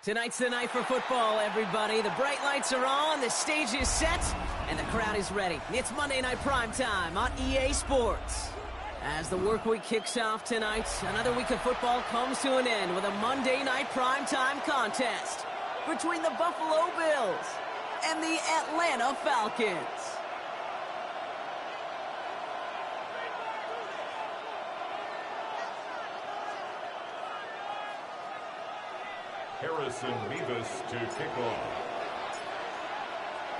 Tonight's the night for football, everybody. The bright lights are on, the stage is set, and the crowd is ready. It's Monday Night Primetime on EA Sports. As the work week kicks off tonight, another week of football comes to an end with a Monday Night Primetime contest between the Buffalo Bills and the Atlanta Falcons. Harrison Mevis to kick off.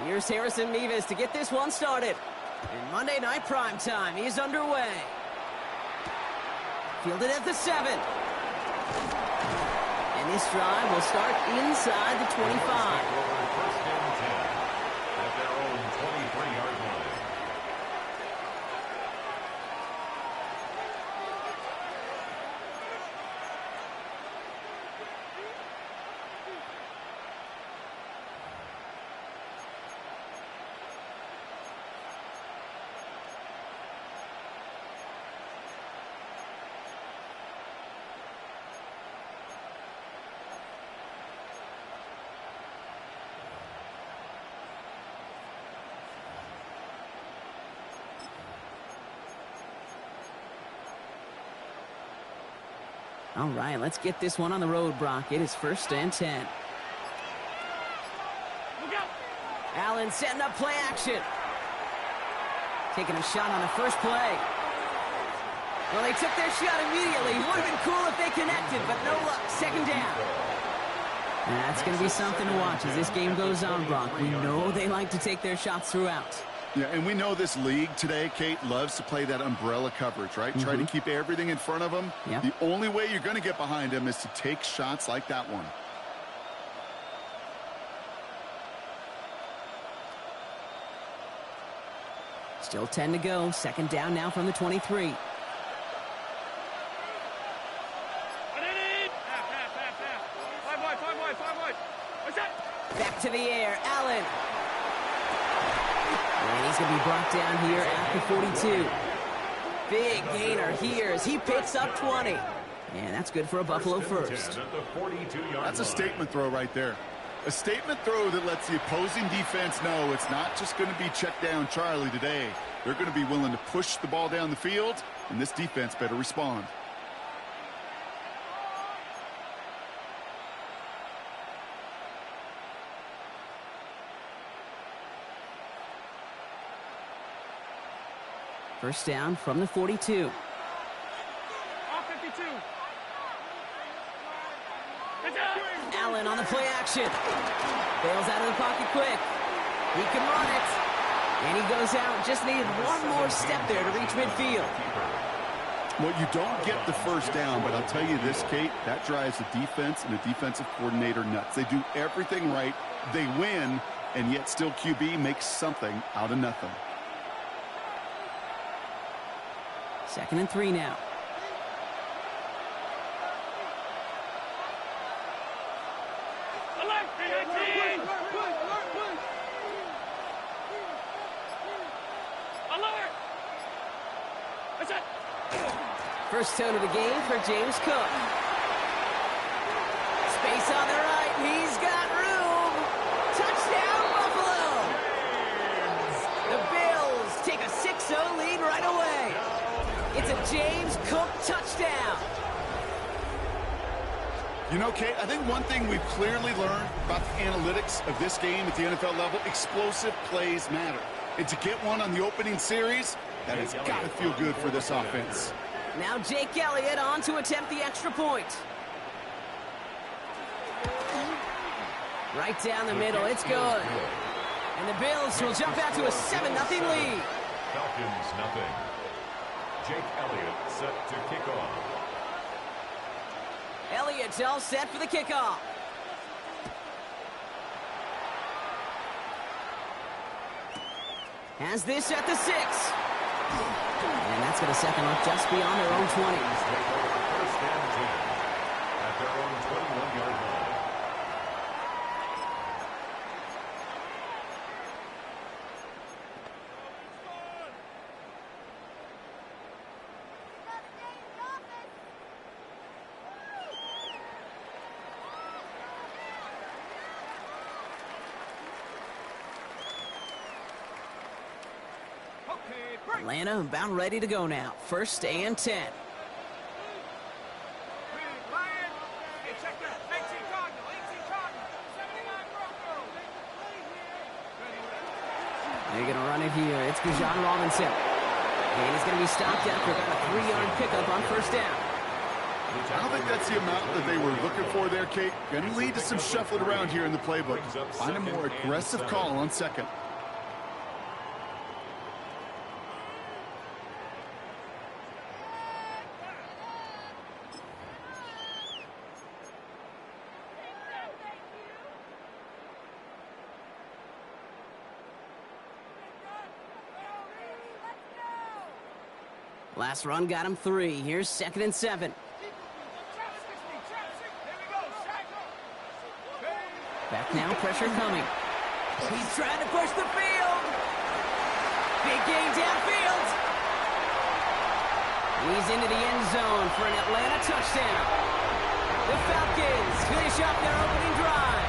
Here's Harrison Mevis to get this one started. And Monday Night Primetime is underway. Fielded at the 7. And this drive will start inside the 25. First and 10 at their own 23-yard line. All right, let's get this one on the road, Brock. It is first and 10. Allen setting up play action. Taking a shot on the first play. Well, they took their shot immediately. Would have been cool if they connected, but no luck. Second down. That's going to be something to watch as this game goes on, Brock. We know they like to take their shots throughout. Yeah, and we know this league today, Kate, loves to play that umbrella coverage, right? Try to keep everything in front of them. Yep. The only way you're going to get behind them is to take shots like that one. Still 10 to go. Second down now from the 23. Back to the air. Allen. And he's going to be brought down here at the 42. Big gainer here as he picks up 20. And that's good for a Buffalo first. That's a statement throw right there. A statement throw that lets the opposing defense know it's not just going to be check down Charlie today. They're going to be willing to push the ball down the field, and this defense better respond. First down from the 42. Allen on the play action. Bails out of the pocket quick. He can run it. And he goes out. Just needed one more step there to reach midfield. Well, you don't get the first down, but I'll tell you this, Kate, that drives the defense and the defensive coordinator nuts. They do everything right. They win, and yet still QB makes something out of nothing. Second and 3 now. First tone of the game for James Cook. Space on the right. He's got room. Touchdown, Buffalo. The Bills take a 6-0 lead right away. It's a James Cook touchdown. You know, Kate, I think one thing we've clearly learned about the analytics of this game at the NFL level, explosive plays matter. And to get one on the opening series, that has got to feel good for this offense. Now Jake Elliott on to attempt the extra point. Right down the middle, it's good. And the Bills will jump out to a 7-0 lead. Falcons nothing. Jake Elliott set to kick off. Elliott's all set for the kickoff. Has this at the 6. And that's going to set them up just beyond their own 20. First and 10 at their own 21-yard line. Atlanta about ready to go now. 1st and 10. They're going to run it here. It's Bijan Robinson. And he's going to be stopped after about a 3-yard pickup on 1st down. I don't think that's the amount that they were looking for there, Kate. Going to lead to some shuffling around here in the playbook. Find a more aggressive call on 2nd. Last run got him 3. Here's 2nd and 7. Back now, pressure coming. He's trying to push the field. Big gain downfield. He's into the end zone for an Atlanta touchdown. The Falcons finish up their opening drive.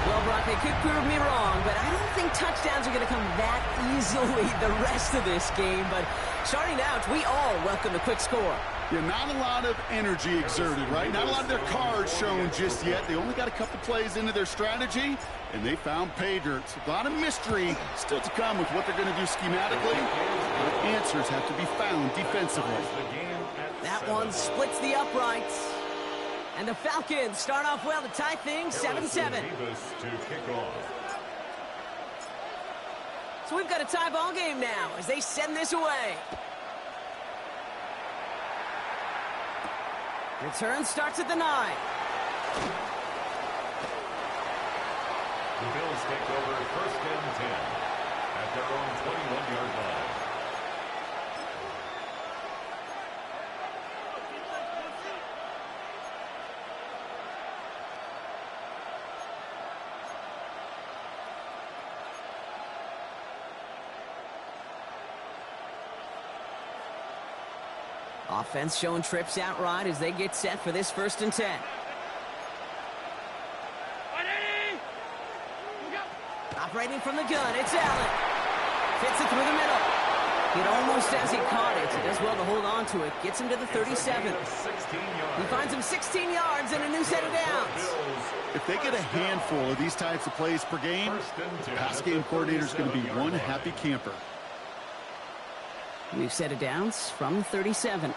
Well, Brock, they could prove me wrong, but I don't think touchdowns are going to come that easily the rest of this game. But starting out, we all welcome the quick score. Yeah, not a lot of energy exerted, right? Not a lot of their cards shown just yet. They only got a couple plays into their strategy, and they found pay dirt. A lot of mystery still to come with what they're going to do schematically. The answers have to be found defensively. That one splits the uprights. And the Falcons start off well to tie things 7-7. So we've got a tie ball game now as they send this away. Return starts at the 9. The Bills take over 1st and 10 at their own 21-yard line. Offense showing trips out right as they get set for this 1st and 10. Operating from the gun, it's Allen. Fits it through the middle. It almost as he caught it. He does well to hold on to it. Gets him to the 37. He finds him 16 yards and a new set of downs. If they get a handful of these types of plays per game, the pass game coordinator is going to be one happy camper. We've set of downs from 37.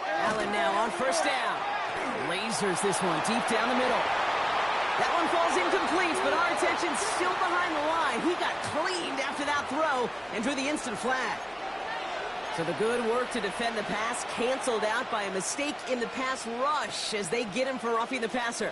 Allen now on 1st down. Lasers this one deep down the middle. That one falls incomplete, but our attention's still behind the line. He got cleaned after that throw and drew the instant flag. So the good work to defend the pass canceled out by a mistake in the pass rush as they get him for roughing the passer.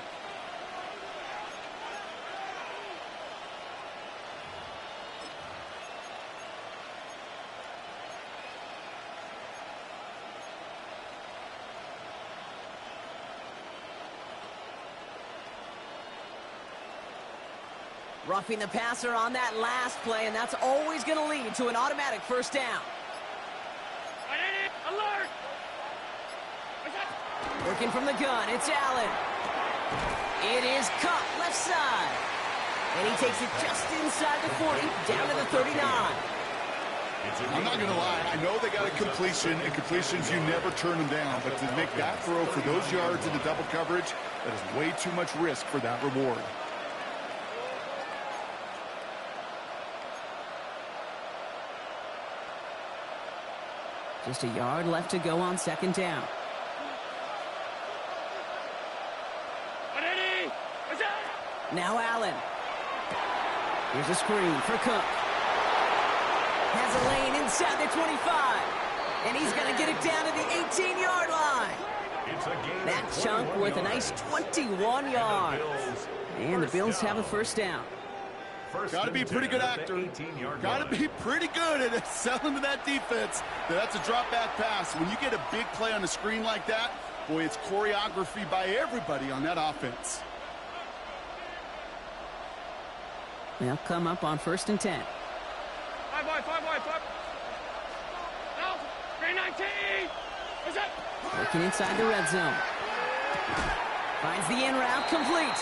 Roughing the passer on that last play, and that's always going to lead to an automatic 1st down. Alert! Working from the gun, it's Allen. It is cut left side. And he takes it just inside the 40, down to the 39. I'm not going to lie. I know they got a completion, and completions, you never turn them down. But to make that throw for those yards into double coverage, that is way too much risk for that reward. Just a yard left to go on 2nd down. Now Allen. Here's a screen for Cook. Has a lane inside the 25. And he's going to get it down to the 18-yard line. That chunk worth a nice 21 yards. And the Bills have a 1st down. Got to be a pretty good actor. Got to be pretty good at selling to that defense. That's a drop-back pass. When you get a big play on the screen like that, boy, it's choreography by everybody on that offense. They'll come up on 1st and 10. 5 wide. No, 319. What's up? Working inside the red zone. Finds the in route complete.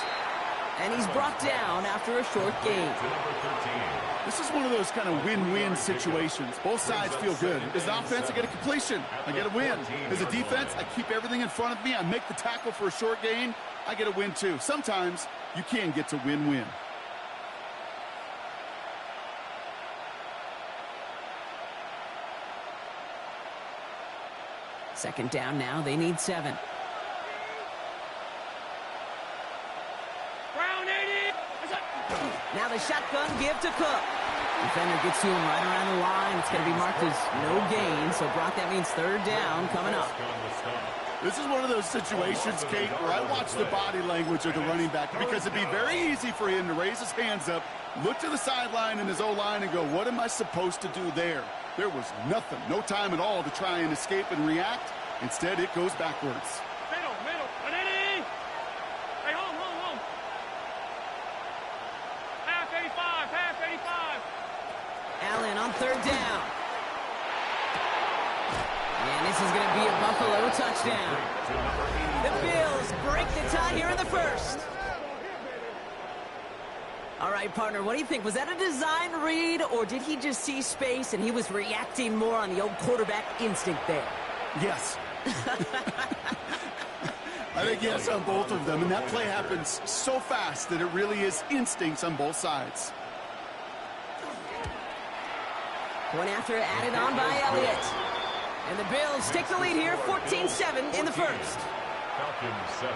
And he's brought down after a short gain. This is one of those kind of win-win situations. Both sides feel good. As an offense, I get a completion. I get a win. As a defense, I keep everything in front of me. I make the tackle for a short gain. I get a win, too. Sometimes you can get to win-win. Second down now. They need 7. Now the shotgun give to Cook. Defender gets to him right around the line. It's going to be marked as no gain. So, Brock, that means third down coming up. This is one of those situations, Kate, where I watch the body language of the running back because it'd be very easy for him to raise his hands up, look to the sideline in his O-line and go, what am I supposed to do there? There was nothing, no time at all to try and escape and react. Instead, it goes backwards. Middle. Hey, home. Half 85. Allen on third down. And this is going to be a Buffalo touchdown. The Bills break the tie here in the first. All right, partner, what do you think? Was that a design read, or did he just see space and he was reacting more on the old quarterback instinct there? Yes. I think yes on both of them, and that play happens so fast that it really is instincts on both sides. Point after added on by Elliott. And the Bills take the lead here, 14-7 in the first. Falcons 7.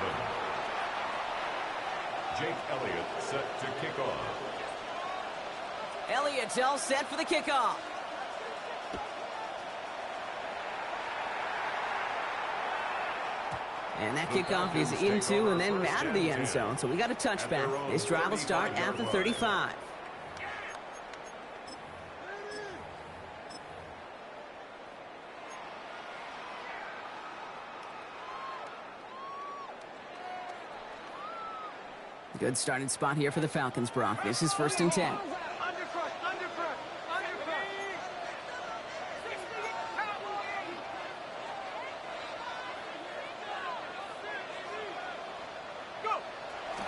Jake Elliott set to kick off. Elliott's all set for the kickoff. And that kickoff is into and then out of the end zone. So we got a touchback. This drive will start at the 35. Good starting spot here for the Falcons, Brock. This is 1st and 10.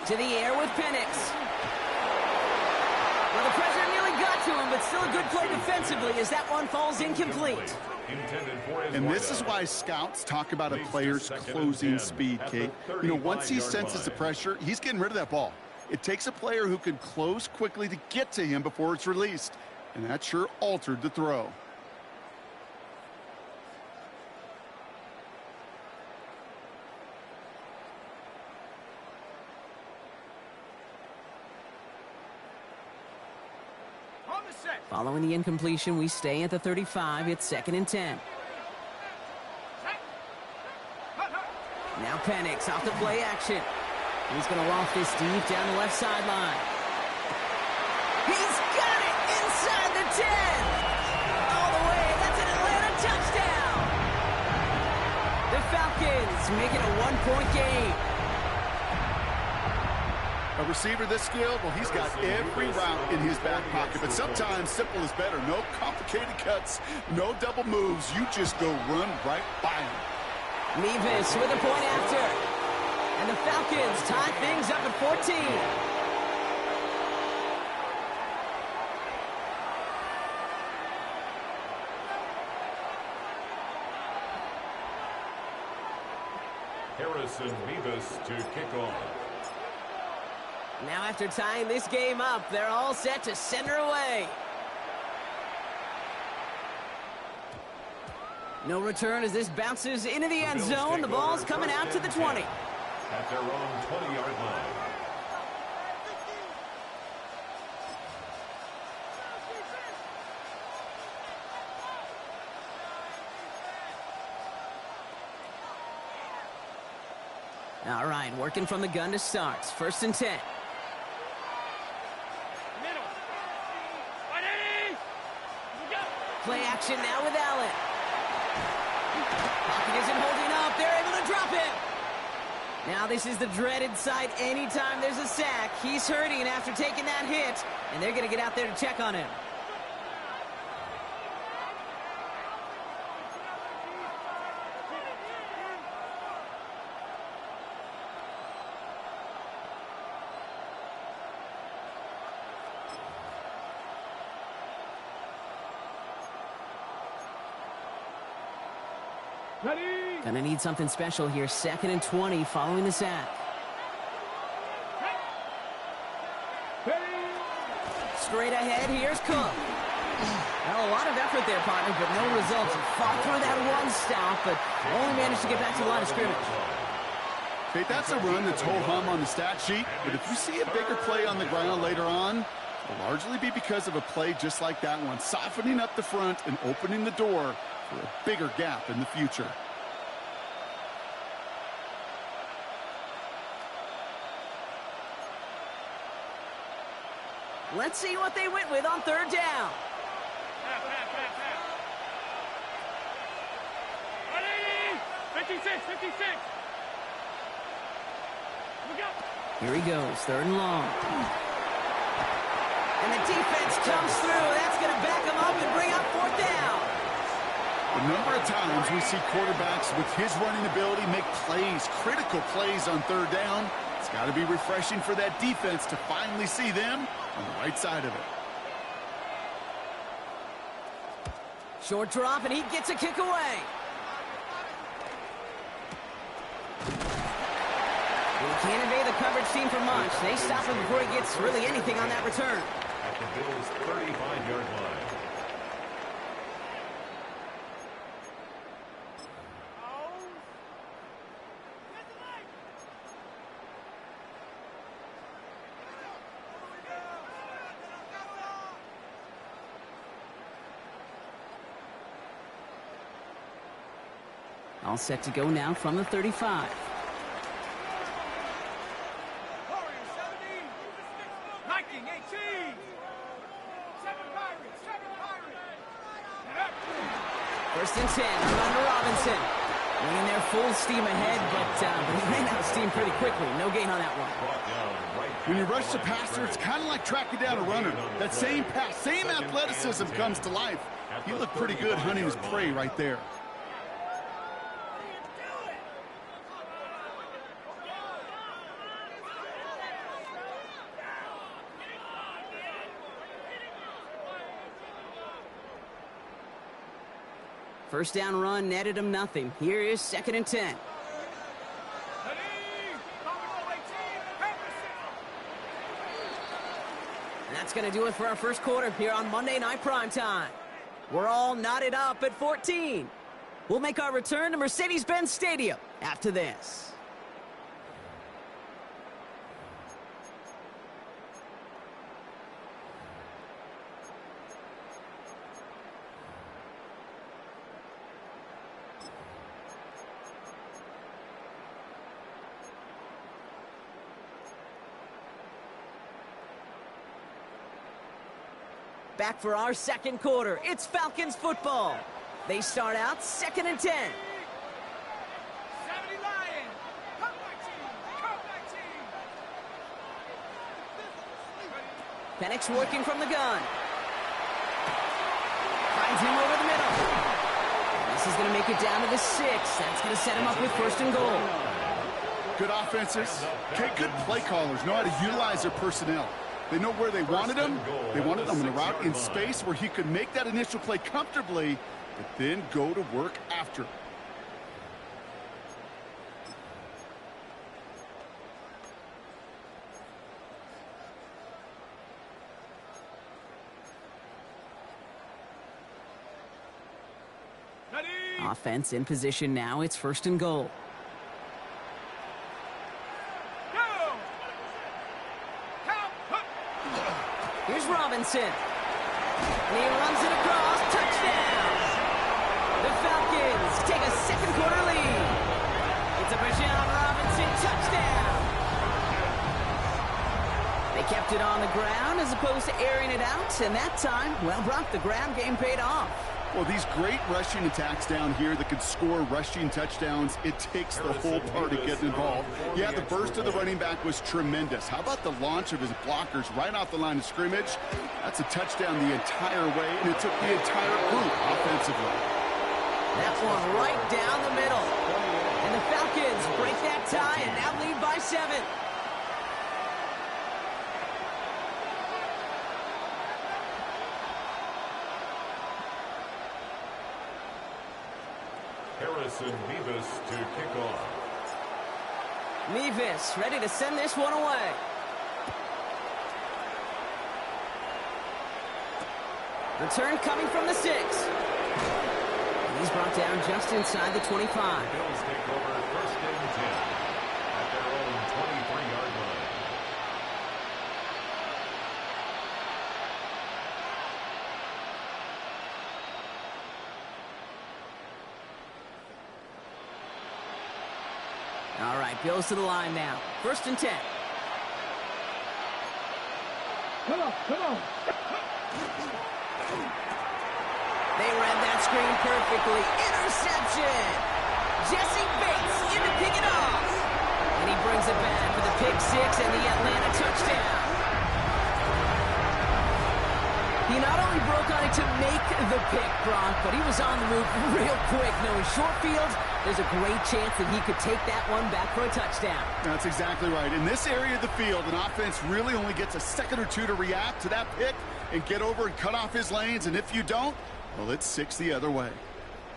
To the air with Penix. Well, the pressure nearly got to him, but still a good play defensively as that one falls incomplete. And this is why scouts talk about a player's closing speed, Kate. You know, once he senses the pressure, he's getting rid of that ball. It takes a player who can close quickly to get to him before it's released. And that sure altered the throw. Following the incompletion, we stay at the 35. It's 2nd and 10. Now Penix off the play action. He's going to loft this deep down the left sideline. He's got it inside the 10. All the way. That's an Atlanta touchdown. The Falcons make it a 1-point game. A receiver this skilled, well, he's got every route in his back pocket. But sometimes simple is better. No complicated cuts, no double moves. You just go run right by him. Nevis with a point after. And the Falcons tie things up at 14. Harrison Nevis to kick off. Now after tying this game up, they're all set to center away. No return as this bounces into the end zone. The ball's coming out to the 20. At their own 20-yard line. All right, working from the gun to start. 1st and 10. Play action now with Allen. Pocket isn't holding up. They're able to drop him. Now this is the dreaded sight anytime there's a sack. He's hurting after taking that hit, and they're going to get out there to check on him. Ready? Gonna need something special here. 2nd and 20 following the sack. Ready? Straight ahead, here's Cook. Well, a lot of effort there, partner, but no results. He fought through that one stop, but only managed to get back to the line of scrimmage. Okay, that's a run that's ho-hum on the stat sheet, but if you see a bigger play on the ground later on, it'll largely be because of a play just like that one, softening up the front and opening the door for a bigger gap in the future. Let's see what they went with on 3rd down. Ready? 56, 56. Look out. Here he goes, 3rd and long. And the defense comes through. That's going to back him up and bring up 4th down. The number of times we see quarterbacks with his running ability make plays, critical plays on 3rd down, it's got to be refreshing for that defense to finally see them on the right side of it. Short drop, and he gets a kick away. He can't evade the coverage team for much. They stop him before he gets really anything on that return. At the Bills' 35-yard line. All set to go now from the 35. First and 10, Armando Robinson. Went in there full steam ahead, but he ran out of steam pretty quickly. No gain on that one. When you rush the passer, it's kind of like tracking down a runner. That same pass, same athleticism comes to life. He looked pretty good hunting his prey right there. First down run netted him nothing. Here is 2nd and 10. And that's going to do it for our first quarter here on Monday Night Primetime. We're all knotted up at 14. We'll make our return to Mercedes-Benz Stadium after this. Back for our second quarter. It's Falcons football. They start out 2nd and 10. 70 Lions. Come back team. Come back team. Penix working from the gun. Finds him over the middle. This is going to make it down to the 6. That's going to set him up with 1st and goal. Good offenses. Okay, good play callers know how to utilize their personnel. They know where they wanted him. They wanted him in a route in space where he could make that initial play comfortably, but then go to work after. Ready? Offense in position now. It's 1st and goal. Here's Robinson. And he runs it across. Touchdown! The Falcons take a second quarter lead. It's a Bijan Robinson touchdown. They kept it on the ground as opposed to airing it out. And that time, well, Brock, the ground game paid off. Well, these great rushing attacks down here that can score rushing touchdowns, it takes the whole party getting involved. Yeah, the burst of the running back was tremendous. How about the launch of his blockers right off the line of scrimmage? That's a touchdown the entire way, and it took the entire group offensively. That one right down the middle. And the Falcons break that tie and now lead by 7. Harrison Mevis to kick off. Mevis ready to send this one away. Return coming from the 6. And he's brought down just inside the 25. Bills take over 1st and 10 at their own 23-yard line. All right, Bills to the line now. 1st and 10. Come on, come on. They read that screen perfectly. Interception! Jesse Bates in to pick it off. And he brings it back for the pick 6 and the Atlanta touchdown. He not only broke on it to make the pick, Brock, but he was on the move real quick. Knowing short field, there's a great chance that he could take that one back for a touchdown. That's exactly right. In this area of the field, an offense really only gets a second or two to react to that pick and get over and cut off his lanes. And if you don't, well, it's 6 the other way.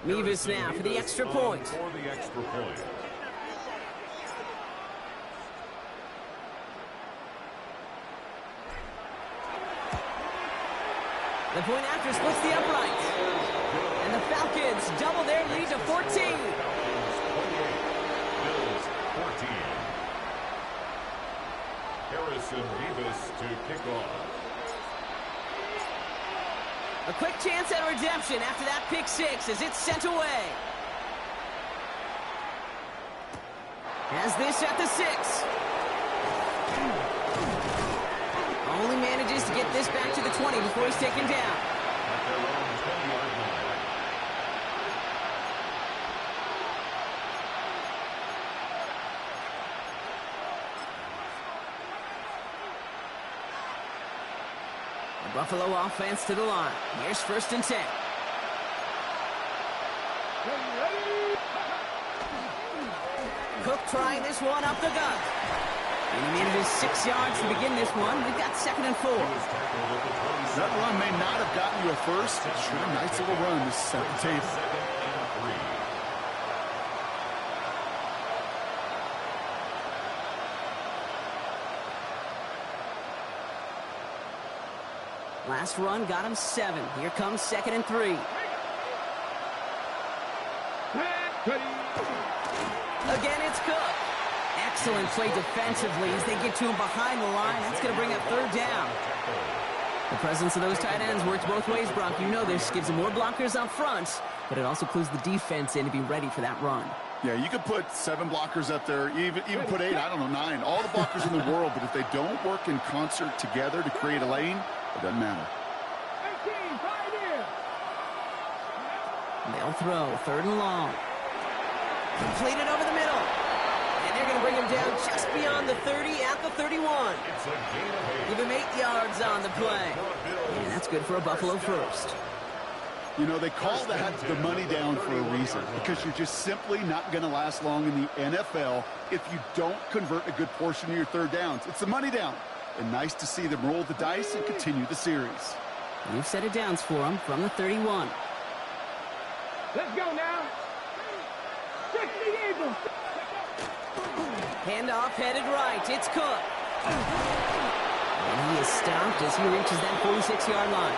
Mevis now for the extra point. For the extra point. The point after splits the uprights. And the Falcons double their lead to 14. Falcons 28, Bills 14. Harrison Mevis to kick off. A quick chance at redemption after that pick 6 as it's sent away. Has this at the 6. Only manages to get this back to the 20 before he's taken down. At their own 20-yard line. The Buffalo offense to the line. Here's 1st and 10. Cook trying this one up the gut. And he manages 6 yards to begin this one. We've got 2nd and 4. That run may not have gotten you a first. Sure, nice little run to set the table. 2nd and 3. Last run got him 7. Here comes 2nd and 3. Again, it's Cook. Excellent play defensively as they get to him behind the line. That's going to bring up 3rd down. The presence of those tight ends works both ways, Brock. You know this. Gives them more blockers up front, but it also clues the defense in to be ready for that run. Yeah, you could put 7 blockers up there, even put 8, I don't know, 9. All the blockers in the world, but if they don't work in concert together to create a lane, it doesn't matter. 18, Pioneer. They'll throw 3rd and long. Completed over the middle. And they're going to bring him down just beyond the 30 at the 31. It's a gain of 8. Give him 8 yards on the play. And that's good for a Buffalo first. You know, they call that the money down for a reason, because you're just simply not going to last long in the NFL if you don't convert a good portion of your 3rd downs. It's the money down. And nice to see them roll the dice and continue the series. You've set it downs for him from the 31. Let's go now. 60 Eagles. Handoff headed right. It's Cook. And he is stopped as he reaches that 46-yard line.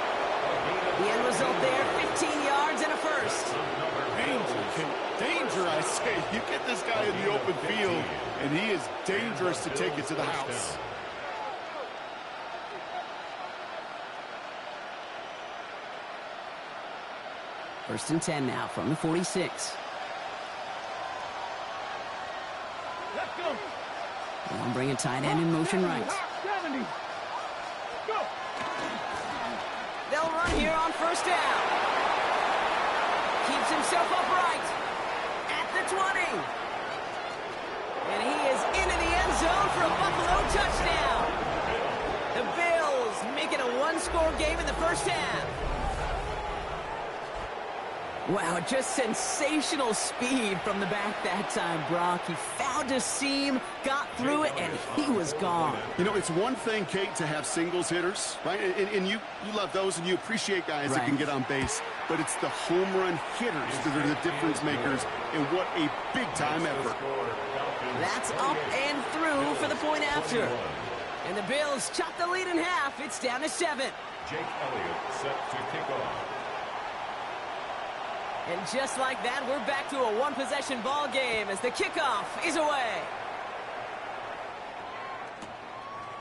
The end result there, 15 yards and a first. Danger, I say. You get this guy in the open field, and he is dangerous to take it to the house. First and 10 now from the 46. Let's go. They'll bring a tight end in motion right. 70. Go. They'll run here on 1st down. Keeps himself upright at the 20. And he is into the end zone for a Buffalo touchdown. The Bills make it a 1-score game in the first half. Wow, just sensational speed from the back that time, Brock. He found a seam, got through it, and he was gone. You know, it's one thing, Kate, to have singles hitters, right? And you love those, and you appreciate guys that can get on base. But it's the home run hitters that are the difference makers, and what a big-time effort. That's up and through for the point after. And the Bills chop the lead in half. It's down to 7. Jake Elliott set to kick off. And just like that, we're back to a one-possession ball game as the kickoff is away.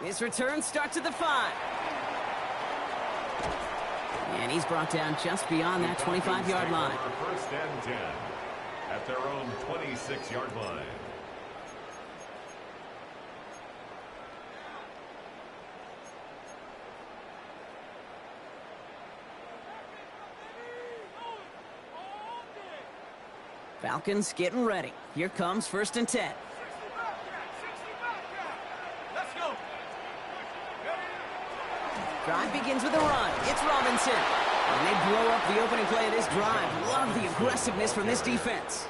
His return starts at the 5. And he's brought down just beyond that 25-yard line. First and 10 at their own 26-yard line. Falcons getting ready. Here comes 1st and 10. Let's go. Drive begins with a run. It's Robinson. And they blow up the opening play of this drive. Love the aggressiveness from this defense.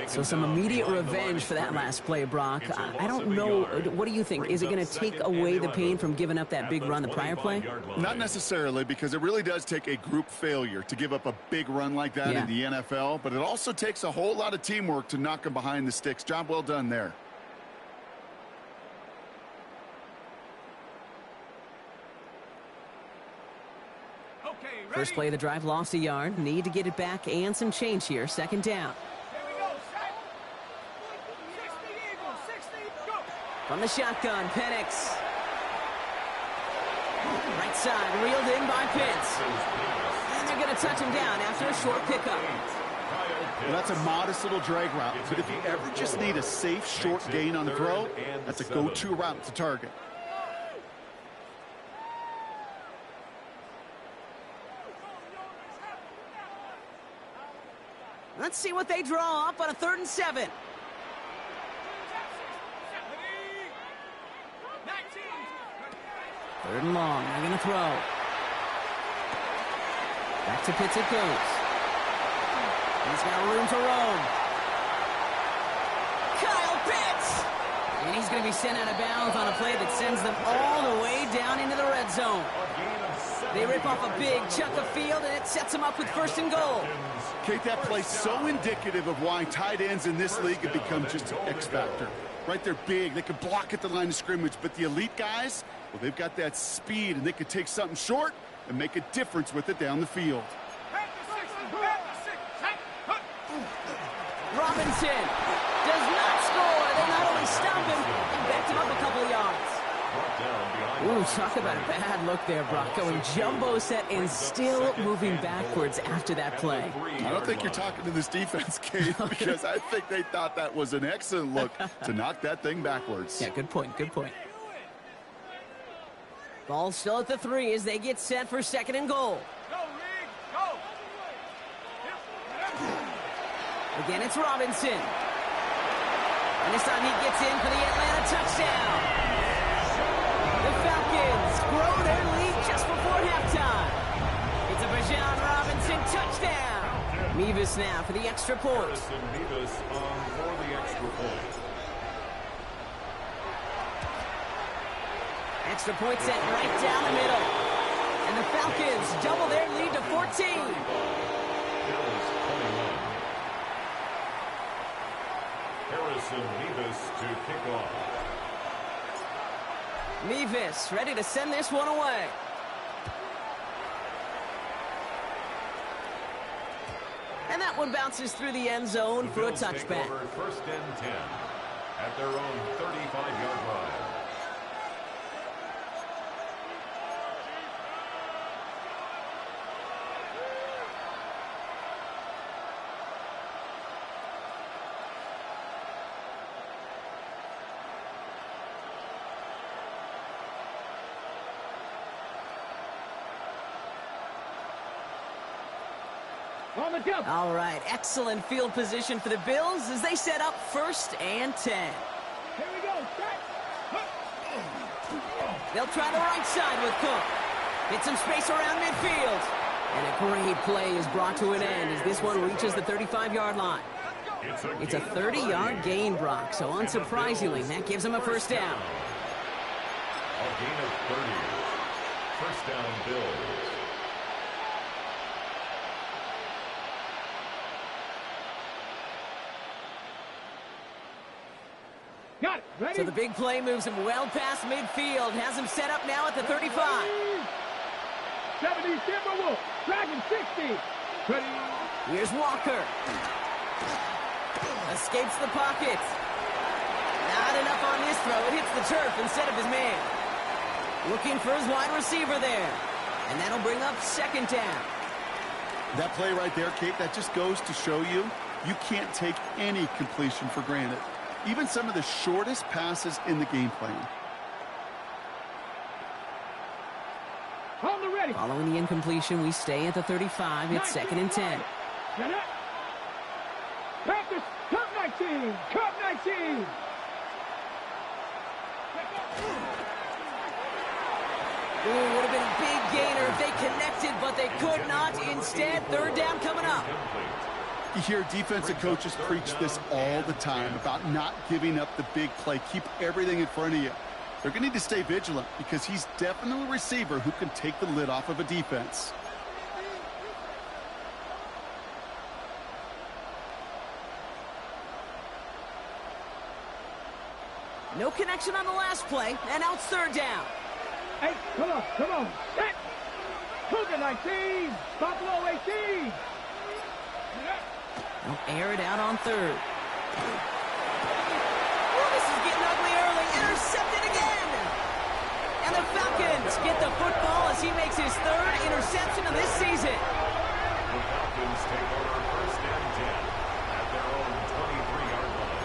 So some immediate revenge for that last play, Brock. I don't know. What do you think? Is it going to take away the pain from giving up that big run the prior play? Not necessarily, because it really does take a group failure to give up a big run like that in the NFL. But it also takes a whole lot of teamwork to knock them behind the sticks. Job well done there. First play of the drive, lost a yard. Need to get it back and some change here. 2nd down. From the shotgun, Penix. Right side, reeled in by Pitts. And they're going to touch him down after a short pickup. Well, that's a modest little drag route. But if you ever just need a safe, short gain on the throw, that's a go-to route to target. Let's see what they draw up on a 3rd and 7. Third and long. They're going to throw. Back to Pitts it goes. He's got room to roam. Kyle Pitts! And he's going to be sent out of bounds on a play that sends them all the way down into the red zone. They rip off a big chunk of field, and it sets them up with 1st and goal. Kate, that play's so indicative of why tight ends in this league have become just an X factor. Right, they're big. They can block at the line of scrimmage, but the elite guys, well, they've got that speed, and they can take something short and make a difference with it down the field. Robinson does not score. They not only stop him, they backed him up a couple of yards. Ooh, talk about a bad look there, Brock. Going jumbo set and still moving backwards after that play. I don't think you're talking to this defense, Kate, because I think they thought that was an excellent look to knock that thing backwards. Yeah, good point, good point. Ball still at the 3 as they get set for 2nd and goal. Again, it's Robinson. And this time he gets in for the Atlanta touchdown. The Falcons grow their lead just before halftime. It's a Bijan Robinson touchdown. Mevis now for the extra point. Mevis on for the extra point. Extra point set right down the middle. And the Falcons double their lead to 14. Harrison Mevis to kick off. Mevis ready to send this one away. And that one bounces through the end zone for a touchback. 1st and 10 at their own 35-yard line. On the jump. All right, excellent field position for the Bills as they set up 1st and 10. Here we go. They'll try the right side with Cook. Get some space around midfield. And a great play is brought to an end as this one reaches the 35-yard line. It's a 30-yard gain, Brock, so unsurprisingly, that gives him a first down. A gain of 30. First down, Bills. Got it. Ready? So the big play moves him well past midfield, has him set up now at the 35. 70, Timberwolf. Dragon 60. Ready. Here's Walker. Escapes the pocket. Not enough on this throw. It hits the turf instead of his man. Looking for his wide receiver there. And that'll bring up second down. That play right there, Kate, that just goes to show you, you can't take any completion for granted. Even some of the shortest passes in the game plan. On the ready. Following the incompletion, we stay at the 35. It's second and 10. Panthers, Cup 19. Cup 19. Ooh, would have been a big gainer if they connected, but they could not. Instead, third down coming up. You hear defensive coaches preach this all the time about not giving up the big play. Keep everything in front of you. They're going to need to stay vigilant because he's definitely a receiver who can take the lid off of a defense. No connection on the last play, and now it's third down. Hey, come on, come on. Set. Cougar 19. Buffalo 18. They'll air it out on third. Oh, this is getting ugly early. Intercepted again. And the Falcons get the football as he makes his third interception of this season. The Falcons take over first and 10 at their own 23-yard line.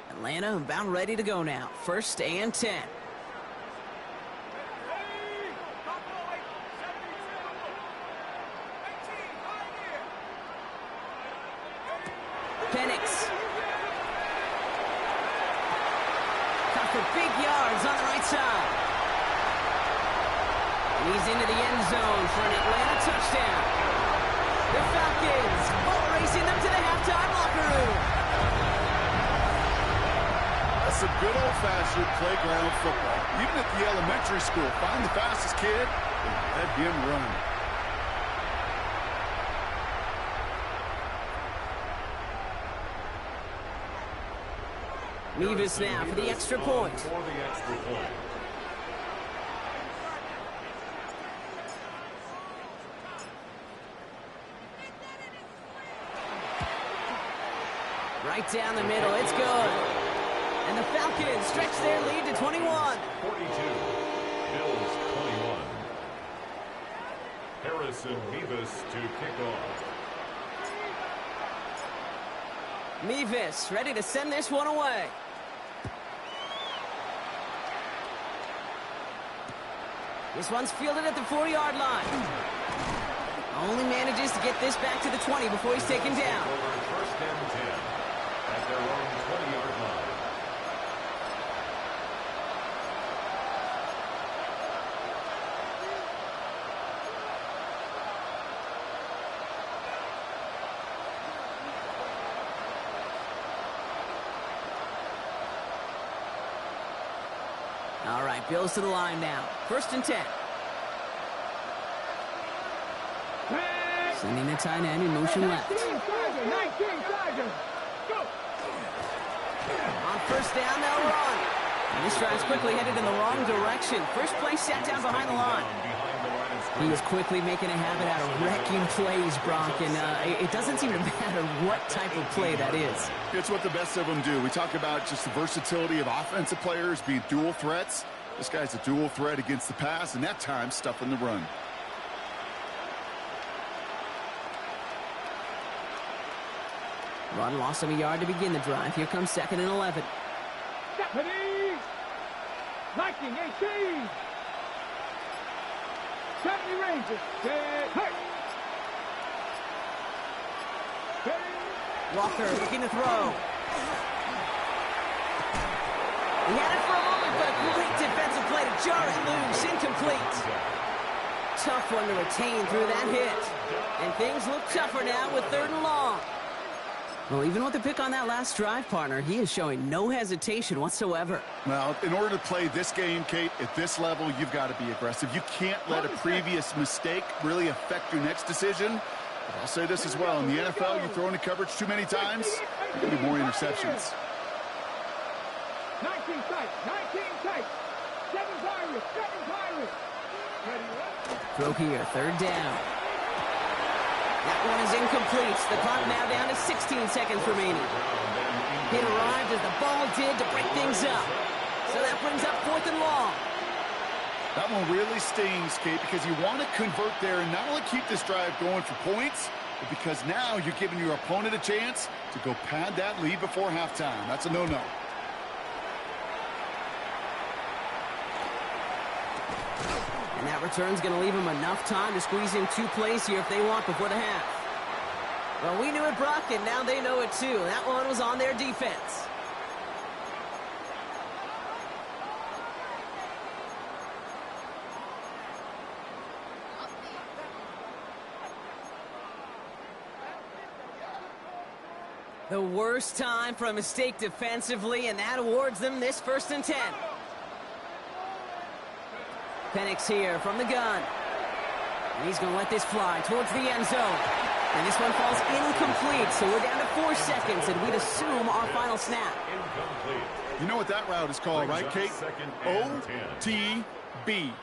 Atlanta about ready to go now. First and 10. Penix. Caught for big yards on the right side. He's into the end zone for an Atlanta touchdown. The Falcons ball racing them to the halftime locker room. That's some good old-fashioned playground football. Even at the elementary school, find the fastest kid and let him run. Mevis now for the extra point. For the extra point. Right down the middle, it's good. And the Falcons stretch their lead to 21. 42. Bills 21. Harrison Mevis to kick off. Mevis ready to send this one away. This one's fielded at the 40-yard line. Only manages to get this back to the 20 before he's taken down. First and 10 at their own 20-yard line. All right, Bills to the line now. First and 10. Sending the tight end in motion left. 19 Tiger. Go. On first down, they'll run. And this drive's quickly headed in the wrong direction. First play sat down behind the line. He is quickly making a habit out of wrecking plays, Brock, and it doesn't seem to matter what type of play that is. It's what the best of them do. We talk about just the versatility of offensive players being dual threats. This guy's a dual threat against the pass, and that time stuffing the run. Run loss of a yard to begin the drive. Here comes second and 11. Stephanie. 19-18. 70 Rangers. Hey. Walker looking to throw. He had it for a moment, but a great defensive play to jar it loose. Incomplete. Tough one to retain through that hit. And things look tougher now with 3rd and long. Well, even with the pick on that last drive, partner, he is showing no hesitation whatsoever. Well, in order to play this game, Kate, at this level, you've got to be aggressive. You can't let a previous mistake really affect your next decision. But I'll say this as well. In the NFL, you throw into coverage too many times, there could be more interceptions. 19 tight, 19 tight. 7 Pirates, 7 Pirates. Throw here, 3rd down. That one is incomplete. The clock now down to 16 seconds remaining. It arrived as the ball did to break things up. So that brings up 4th and long. That one really stings, Kate, because you want to convert there and not only keep this drive going for points, but because now you're giving your opponent a chance to go pad that lead before halftime. That's a no-no. And that return's going to leave them enough time to squeeze in 2 plays here if they want before the half. Well, we knew it, Brock, and now they know it too. That one was on their defense. The worst time for a mistake defensively, and that awards them this 1st and 10. Penix here from the gun. And he's going to let this fly towards the end zone. And this one falls incomplete, so we're down to 4 seconds, and we'd assume our final snap. You know what that route is called, right, Kate? OTB.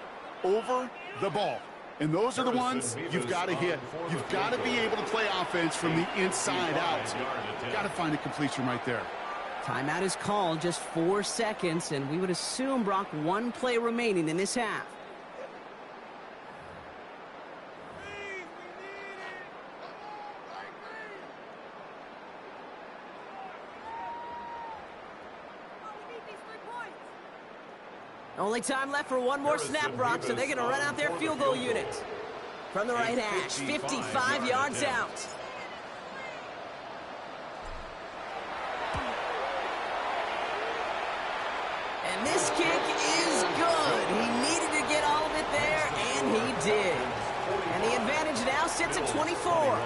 Over the ball. And those are the ones you've got to hit. You've got to be able to play offense from the inside out. You've got to find a completion right there. Timeout is called, just 4 seconds, and we would assume, Brock, 1 play remaining in this half. Only time left for 1 more snap, Brock, so they're going to run out their field goal unit. From the right hash, 55 yards out. And this kick is good. He needed to get all of it there, and he did. And the advantage now sits at 24.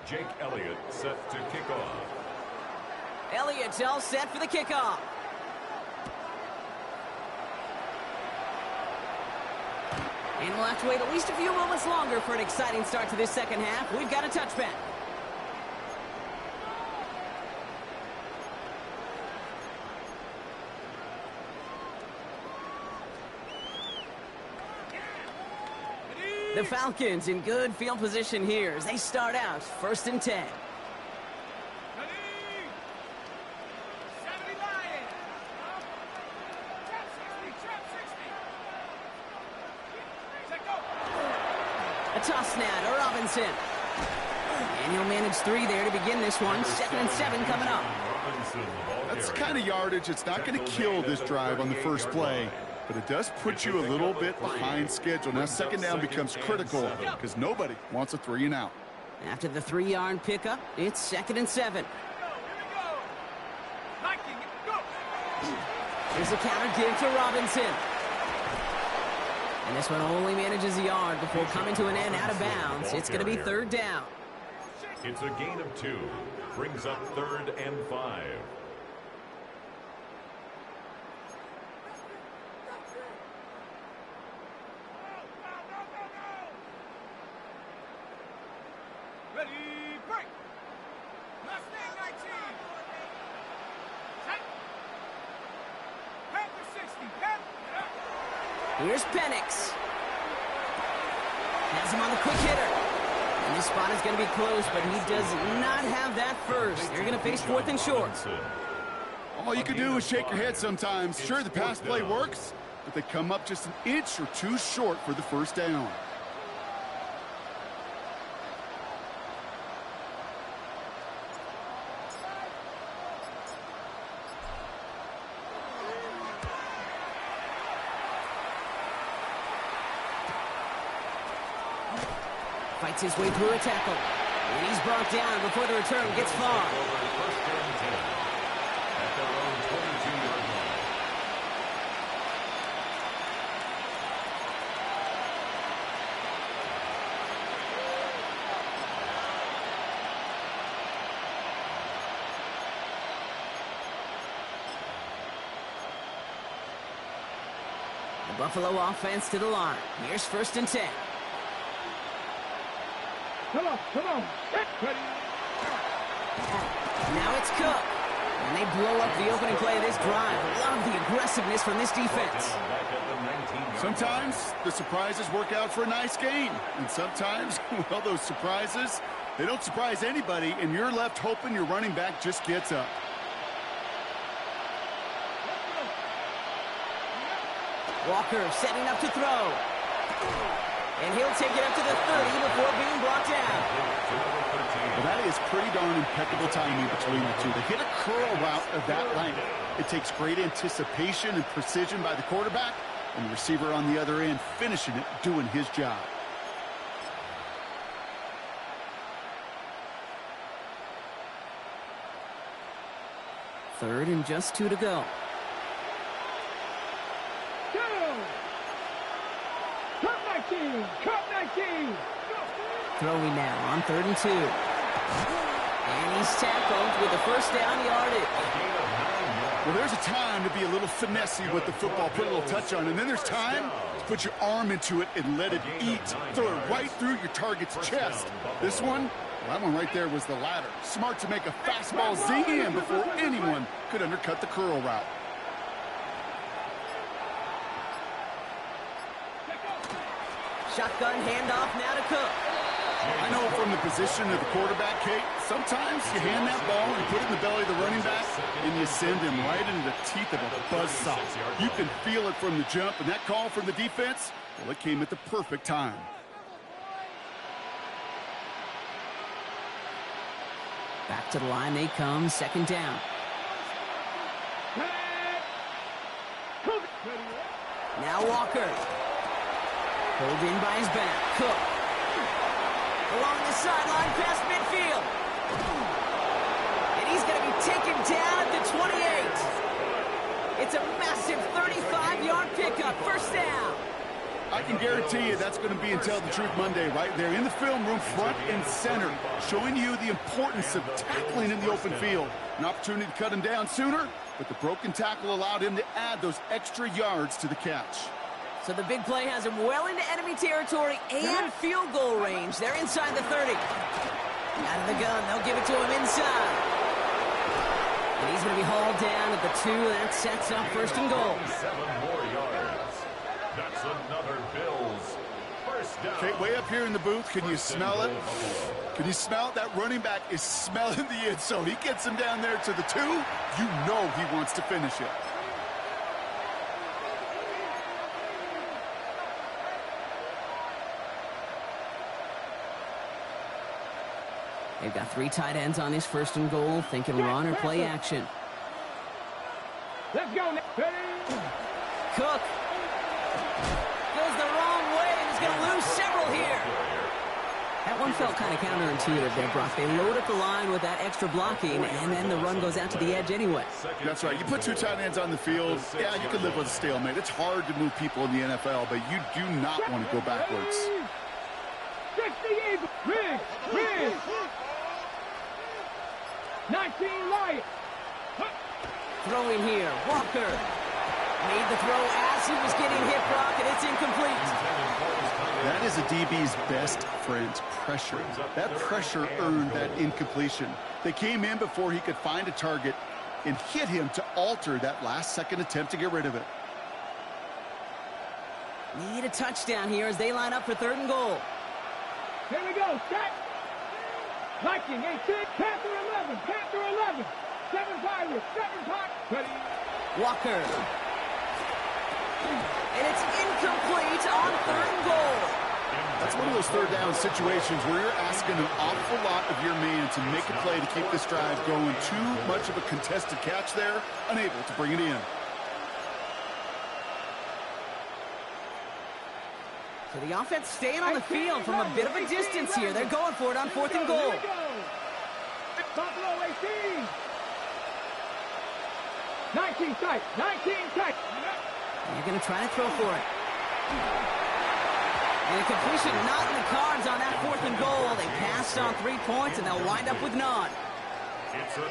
Jake Elliott set to kick off. Elliott's all set for the kickoff. And we'll have to wait at least a few moments longer for an exciting start to this 2nd half. We've got a touchback. The Falcons in good field position here as they start out 1st and 10. A toss now to Robinson. And he'll manage 3 there to begin this one. 2nd and 7 coming up. That's the kind of yardage that's not going to kill this drive on the first play, but it does put you a little bit behind schedule. Now 2nd down becomes critical because nobody wants a 3 and out. After the 3-yard pickup, it's 2nd and 7. Here's a counter give to Robinson. And this one only manages a yard before coming to an end out of bounds. It's going to be 3rd down. It's a gain of 2. Brings up 3rd and 5. Ready, break. Mustang 19. Set. Panther 60. Here's Penix. Has him on the quick hitter. And this spot is going to be close, but he does not have that first. They're going to face 4th and short. All you can do is shake your head sometimes. Sure, the pass play works, but they come up just an inch or two short for the first down. Fights his way through a tackle. And he's brought down before the return gets far. The Buffalo offense to the line. Here's 1st and 10. Come on. Get ready. Now it's Cook. And they blow up the opening play of this drive. Love the aggressiveness from this defense. Sometimes the surprises work out for a nice gain. And sometimes, well, those surprises, they don't surprise anybody, and you're left hoping your running back just gets up. Walker setting up to throw. And he'll take it up to the 30 before being brought down. Well, that is pretty darn impeccable timing between the two. They hit a curl route of that length. It takes great anticipation and precision by the quarterback, and the receiver on the other end finishing it, doing his job. Third and just 2 to go. Cut 19. Throwing now on 3rd and 2. And he's tackled with the first down yardage. Well, there's a time to be a little finessey with the football, put a little touch on, and then there's time to put your arm into it and let it eat. Throw it right through your target's chest. This one, well, that one right there was the latter. Smart to make a fastball zing in before anyone could undercut the curl route. Shotgun handoff now to Cook. I know from the position of the quarterback, Kate, sometimes you hand that ball and put it in the belly of the running back, and you send him right into the teeth of a buzzsaw. You can feel it from the jump, and that call from the defense, well, it came at the perfect time. Back to the line they come, 2nd down. Now Walker. Pulled in by his back. Cook. Along the sideline past midfield. And he's going to be taken down at the 28. It's a massive 35-yard pickup. First down. I can guarantee you that's going to be Tell the Truth Monday right there in the film room, front and center, showing you the importance of tackling in the open field. An opportunity to cut him down sooner, but the broken tackle allowed him to add those extra yards to the catch. So the big play has him well into enemy territory and field goal range. They're inside the 30. Out of the gun, they'll give it to him inside. And he's going to be hauled down at the 2. That sets up 1st and goal. 7 more yards. That's another Bills first down. Okay, way up here in the booth, can you smell it? Can you smell it? That running back is smelling the end zone. He gets him down there to the 2. You know he wants to finish it. They've got 3 tight ends on this 1st and goal, thinking run or play action. Let's go. Cook goes the wrong way and is going to lose several here. That one felt kind of counterintuitive there, Brock. They load up the line with that extra blocking, and then the run goes out to the edge anyway. That's right. You put 2 tight ends on the field, yeah, you can live with a stalemate. It's hard to move people in the NFL, but you do not want to go backwards. 68. Rig. 19 Lions. Throwing here, Walker. Made the throw as he was getting hit, Brock, and it's incomplete. That is a DB's best friend, pressure. That pressure earned that incompletion. They came in before he could find a target and hit him to alter that last-second attempt to get rid of it. Need a touchdown here as they line up for 3rd and goal. Here we go. Set. Viking 18. Panther 11. Panther 11. 7 Pirates. 7 Pirates. Ready. Walker. And it's incomplete on 3rd and goal. That's one of those third down situations where you're asking an awful lot of your man to make a play to keep this drive going. Too much of a contested catch there, unable to bring it in. So the offense staying on the field from a bit of a distance here. They're going for it on 4th and goal. Buffalo 18. 19 tight. 19 tight. You're going to try to throw for it. And a completion not in the cards on that 4th and goal. They passed on 3 points, and they'll wind up with none.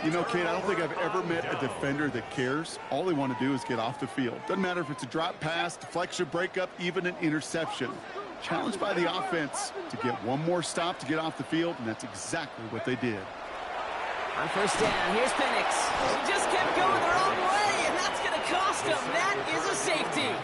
You know, Kate, I don't think I've ever met a defender that cares. All they want to do is get off the field. Doesn't matter if it's a drop pass, deflection, breakup, even an interception. Challenged by the offense to get one more stop to get off the field, and that's exactly what they did. On 1st down, here's Penix. He just kept going the wrong way, and that's going to cost him. That is a safety.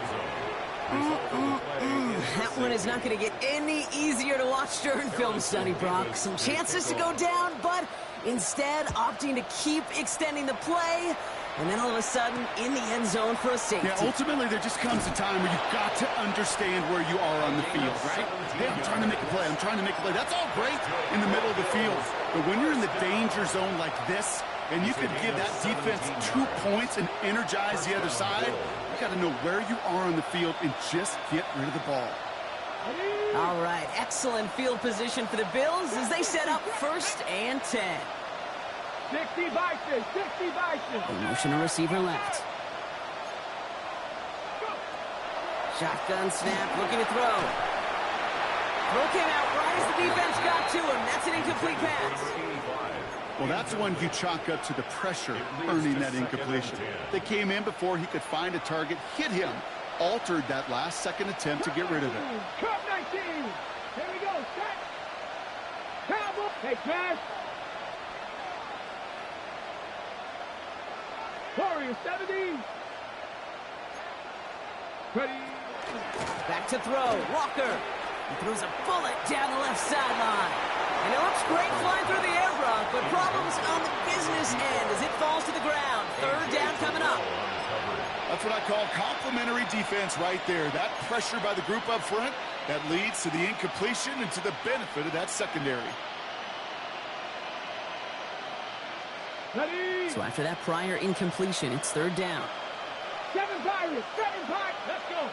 That one is not going to get any easier to watch during film study, Brock. Some chances to go down, but instead opting to keep extending the play, and then all of a sudden in the end zone for a safety. Yeah, ultimately there just comes a time where you've got to understand where you are on the field, right? Hey, I'm trying to make a play. I'm trying to make a play. That's all great in the middle of the field. But when you're in the danger zone like this, and you could give that defense 2 points and energize the other side, you got to know where you are on the field and just get rid of the ball. All right, excellent field position for the Bills as they set up 1st and 10. 60 Bison, 60 Bison. Motion a receiver left. Shotgun snap, looking to throw. Throw came out right as the defense got to him. That's an incomplete pass. Well, that's one you chalk up to the pressure earning that incompletion. They came in before he could find a target, hit him, altered that last-second attempt to get rid of it. Cup 19. Here we go. Set. Cowboy. Take pass. Warriors 70. Ready. Back to throw. Walker. He throws a bullet down the left sideline. And it looks great flying through the air, Brock, but problems on the business end as it falls to the ground. 3rd down coming up. That's what I call complimentary defense right there. That pressure by the group up front, that leads to the incompletion and to the benefit of that secondary. Ready. So after that prior incompletion, it's 3rd down. 7 Pirates, 7 Pirates. Let's go.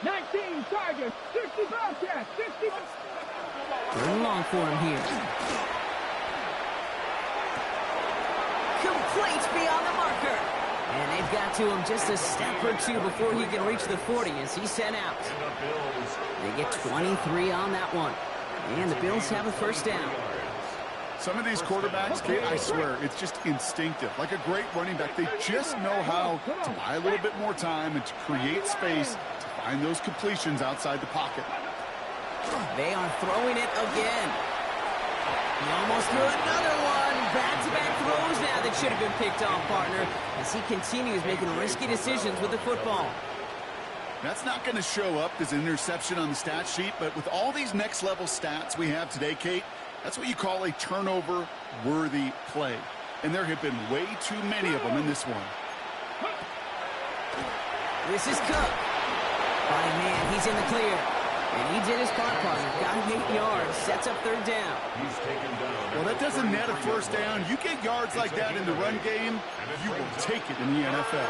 19 Tigers, 60 Bobcats, 60. Going long for him here. Complete beyond the marker. And they've got to him just a step or two before he can reach the 40 as he's sent out. They get 23 on that one. And the Bills have a 1st down. Some of these quarterbacks, Kate, I swear, it's just instinctive. Like a great running back, they just know how to buy a little bit more time and to create space to find those completions outside the pocket. They are throwing it again. He almost threw another one. Back-to-back throws now that should have been picked off, partner, as he continues making risky decisions with the football. That's not going to show up as an interception on the stat sheet, but with all these next-level stats we have today, Kate, that's what you call a turnover-worthy play. And there have been way too many of them in this one. This is Cook. Oh, man, he's in the clear. And he did his part, partner. Got him 8 yards. Sets up 3rd down. He's taken down. Well, that doesn't net a 1st down. You get yards like that in the run game, you will take it in the NFL.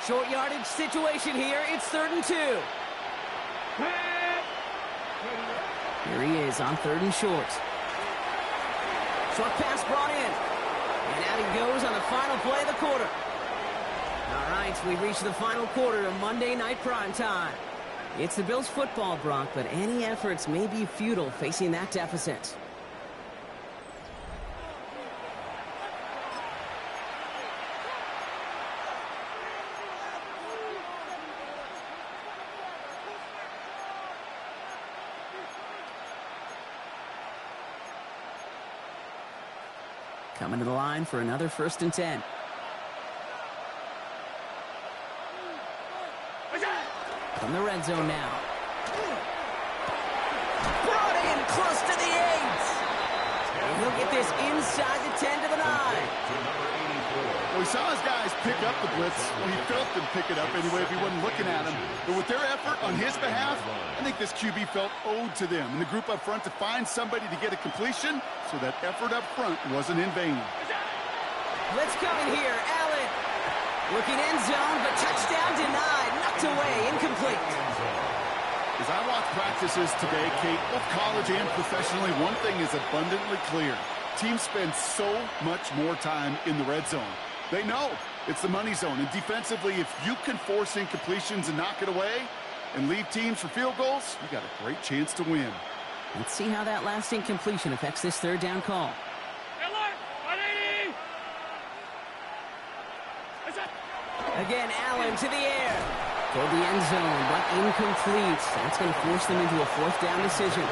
Short yardage situation here. It's 3rd and 2. Here he is on 3rd and short. Short pass brought in. And out he goes on the final play of the quarter. All right, we reach the final quarter of Monday Night Primetime. It's the Bills football, Brock, but any efforts may be futile facing that deficit. Coming to the line for another 1st and 10. From the red zone now. Brought in close to the 8. And he'll get this inside the 10 to the 9. Well, he saw his guys pick up the blitz. Well, he felt them pick it up anyway if he wasn't looking at him. But with their effort on his behalf, I think this QB felt owed to them and the group up front to find somebody to get a completion, so that effort up front wasn't in vain. Blitz coming here. Allen looking end zone, but touchdown denied. Knocked away. Incomplete. As I watch practices today, Kate, both college and professionally, one thing is abundantly clear. Teams spend so much more time in the red zone. They know it's the money zone. And defensively, if you can force incompletions and knock it away and leave teams for field goals, you got a great chance to win. Let's see how that last incompletion affects this third down call. Again, Allen to the air. Toward the end zone, but incomplete. That's going to force them into a fourth down decision.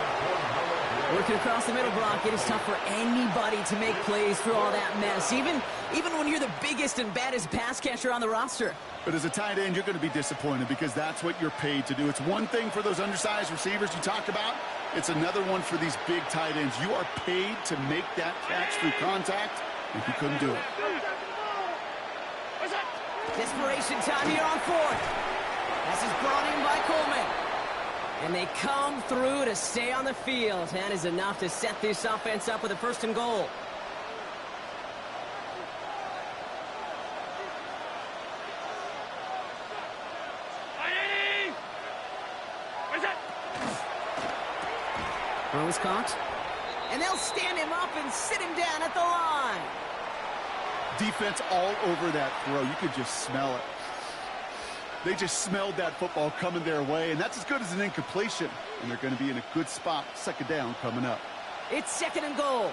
Working across the middle, Brock, it is tough for anybody to make plays through all that mess, even when you're the biggest and baddest pass catcher on the roster. But as a tight end, you're going to be disappointed because that's what you're paid to do. It's one thing for those undersized receivers you talk about. It's another one for these big tight ends. You are paid to make that catch through contact, and he couldn't do it. Desperation time here on fourth. This is brought in by Coleman. And they come through to stay on the field. That is enough to set this offense up with a first and goal. Throw is caught. And they'll stand him up and sit him down at the line. Defense all over that throw. You could just smell it. They just smelled that football coming their way, and that's as good as an incompletion. And they're going to be in a good spot. Second down coming up. It's second and goal.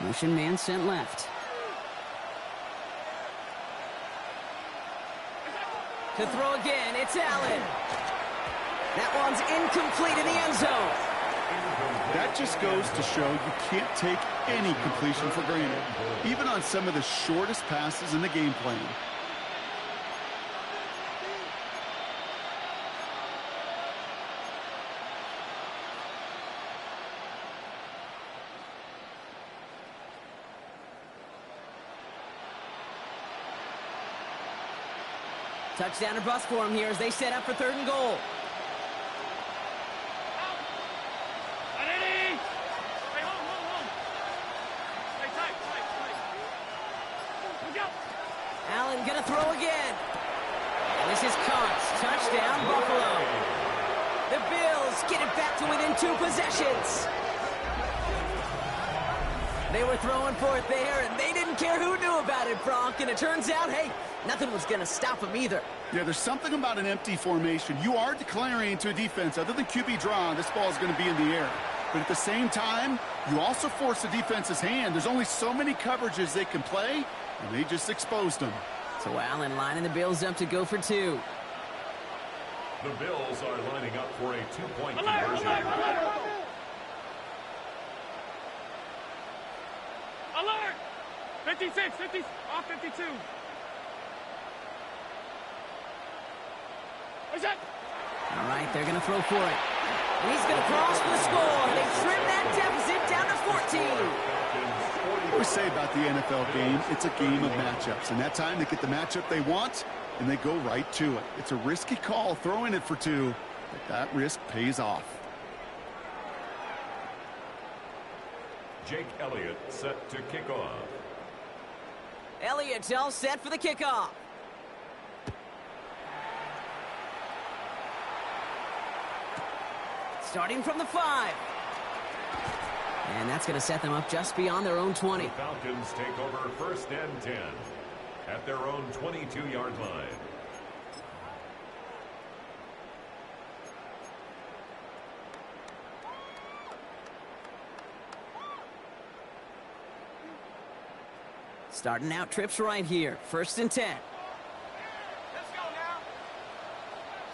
Motion man sent left. To throw again, it's Allen. That one's incomplete in the end zone. That just goes to show you can't take any completion for granted, even on some of the shortest passes in the game plan. Touchdown or bust for him here as they set up for third and goal. Allen gonna throw again. And this is caught. Touchdown, Buffalo. The Bills get it back to within 2 possessions. They were throwing for it there, and they didn't care who knew about it, Brock. And it turns out, hey, nothing was going to stop them either. Yeah, there's something about an empty formation. You are declaring to a defense, other than QB draw, this ball is going to be in the air. But at the same time, you also force the defense's hand. There's only so many coverages they can play, and they just exposed them. So Allen lining the Bills up to go for 2. The Bills are lining up for a 2-point conversion. Alert! 56, 50, off 52. What's that? All right, they're going to throw for it. And he's going to cross for the score. They trim that deficit down to 14. What we say about the NFL game, it's a game of matchups. And that time they get the matchup they want, and they go right to it. It's a risky call throwing it for 2, but that risk pays off. Jake Elliott set to kick off. Elliott's all set for the kickoff. Starting from the 5. And that's going to set them up just beyond their own 20. The Falcons take over first and 10 at their own 22-yard line. Starting out trips right here. First and 10. Let's go now.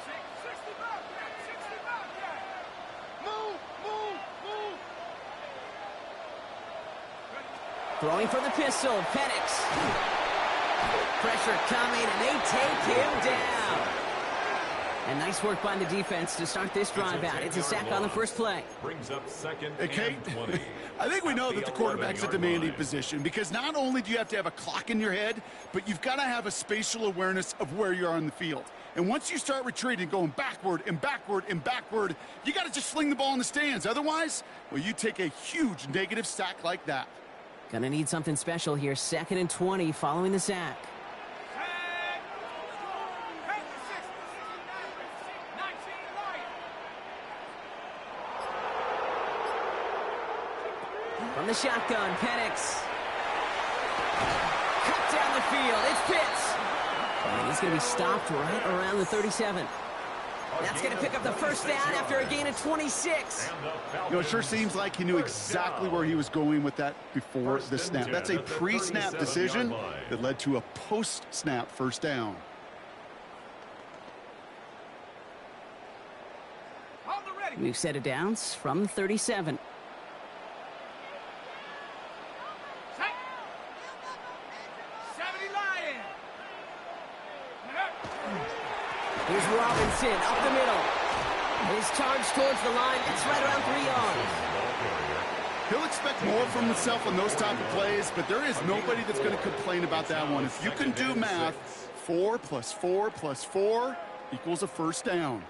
60 back, 60 back, 60 back, yeah. Move, move, move. Throwing from the pistol, Penix. Pressure coming, and they take him down. And nice work by the defense to start this drive out. It's a sack on the first play. Brings up second Hey, Kate, and 20. I think we know that the quarterback's a demanding position because not only do you have to have a clock in your head, but you've got to have a spatial awareness of where you are on the field. And once you start retreating, going backward and backward and backward, you got to just fling the ball in the stands. Otherwise, well, you take a huge negative sack like that. Gonna need something special here. 2nd and 20 following the sack. From the shotgun, Penix. Cut down the field. It's Pitts. And he's going to be stopped right around the 37. That's going to pick up the first down after a gain of 26. You know, it sure seems like he knew exactly where he was going with that before the snap. That's a pre-snap decision that led to a post-snap first down. We've set it down from the 37. Here's Robinson up the middle. His charge towards the line. It's right around 3 yards. He'll expect more from himself on those type of plays, but there is nobody that's going to complain about that one. If you can do math, 4 plus 4 plus 4 equals a first down.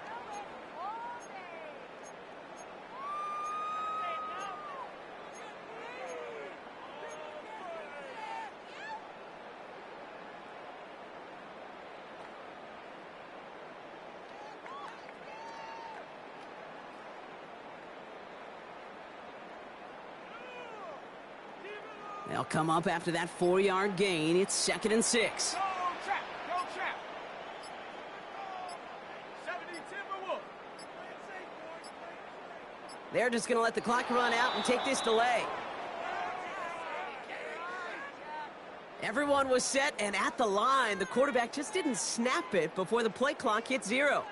They'll come up after that 4-yard gain. It's 2nd and 6. Go trap. 70 Timberwolves. They're just going to let the clock run out and take this delay. Everyone was set and at the line. The quarterback just didn't snap it before the play clock hit 0.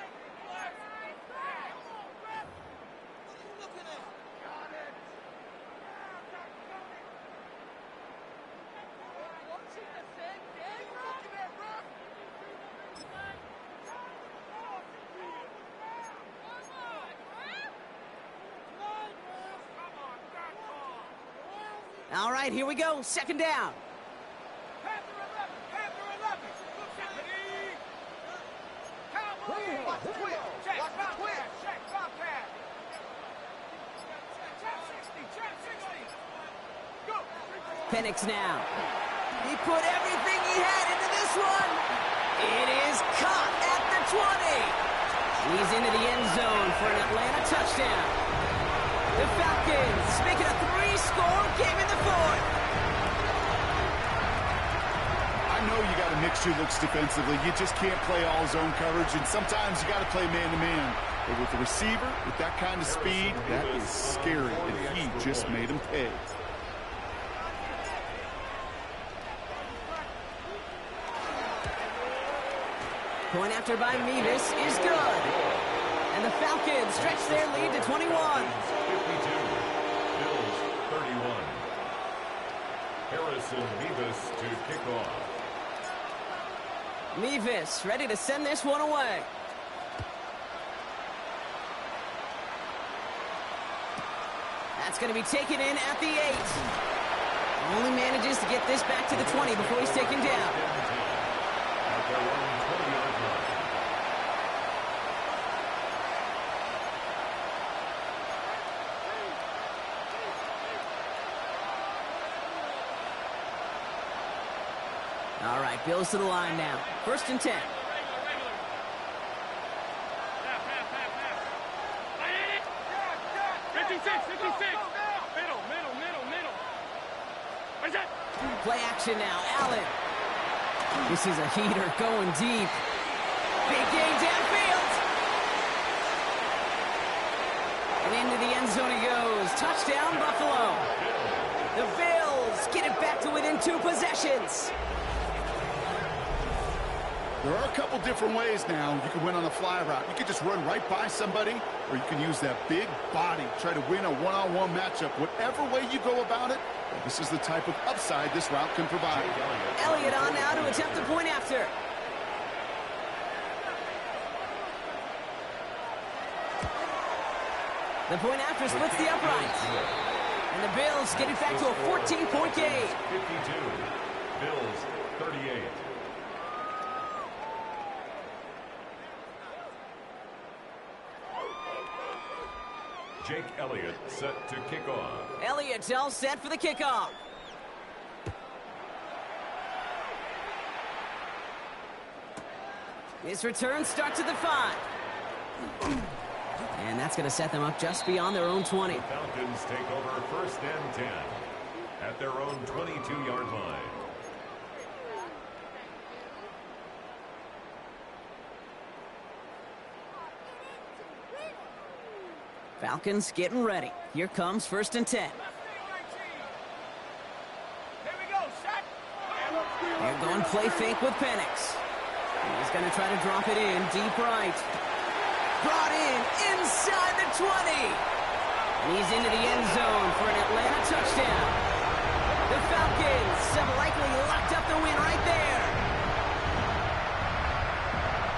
All right, here we go. 2nd down. Penix now. He put everything he had into this one. It is caught at the 20. He's into the end zone for an Atlanta touchdown. The Falcons make it a 3-score game in the 4th. I know you got to mix your looks defensively. You just can't play all zone coverage, and sometimes you got to play man-to-man. But with the receiver, with that kind of speed, that is scary, and he just made him pay. Point after by Mevis is good. And the Falcons stretch their lead to 21. 52. Bills 31. Harrison Mevis to kick off. Mevis ready to send this one away. That's going to be taken in at the 8. Only manages to get this back to the 20 before he's taken down. At their own 20-yard line. All right, Bills to the line now. 1st and 10. Play action now. Allen. This is a heater going deep. Big gain downfield. And into the end zone he goes. Touchdown, Buffalo. The Bills get it back to within 2 possessions. There are a couple different ways now. You can win on a fly route. You can just run right by somebody, or you can use that big body, try to win a one-on-one matchup. Whatever way you go about it, well, this is the type of upside this route can provide. Elliott on now to attempt a point after. The point after splits the uprights. And the Bills get it back to a 14-point game. 52. Bills 38. Jake Elliott set to kick off. Elliott's all set for the kickoff. His return starts at the 5. And that's going to set them up just beyond their own 20. The Falcons take over first and 10 at their own 22-yard line. Falcons getting ready. Here comes first and 10. They're going play fake with Penix. He's going to try to drop it in deep right. Brought in inside the 20. And he's into the end zone for an Atlanta touchdown. The Falcons have likely locked up the win right there.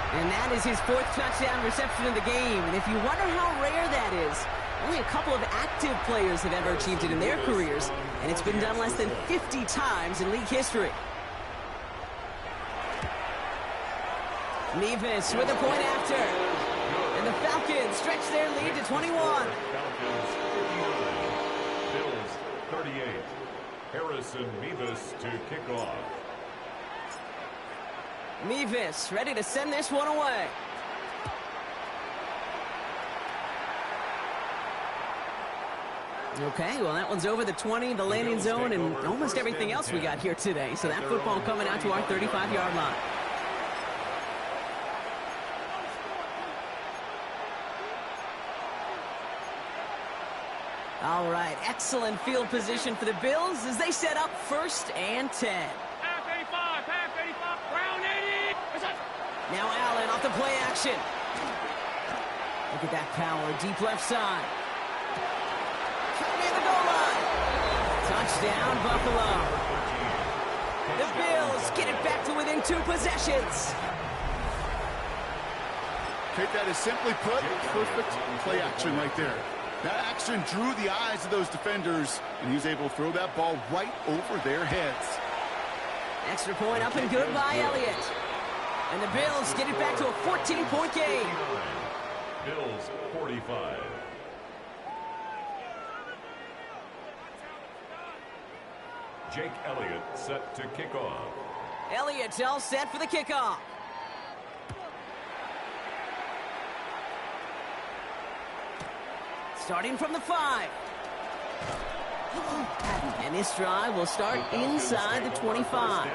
And that is his 4th touchdown reception of the game. And if you wonder how rare that is, only a couple of active players have ever achieved it in their careers. And it's been done less than 50 times in league history. Nevis with a point after. And the Falcons stretch their lead to 21. Falcons 59. Bills 38. Harrison Nevis to kick off. Nevis ready to send this one away. Okay, well that one's over the 20, the landing zone, and almost everything else we got here today. So that football coming out to our 35-yard line. All right, excellent field position for the Bills as they set up first and 10. Pass 85, pass 85, ground 80. Now Allen off the play action. Look at that power, deep left side. Near the goal line. Touchdown, Buffalo. The Bills get it back to within 2 possessions. Take that as simply put, perfect play action right there. That action drew the eyes of those defenders, and he was able to throw that ball right over their heads. Extra point up and good by Elliott. And the Bills get it back to a 14-point game. Bills 45. Jake Elliott set to kick off. Elliott's all set for the kickoff. Starting from the 5. And this drive will start inside the 25.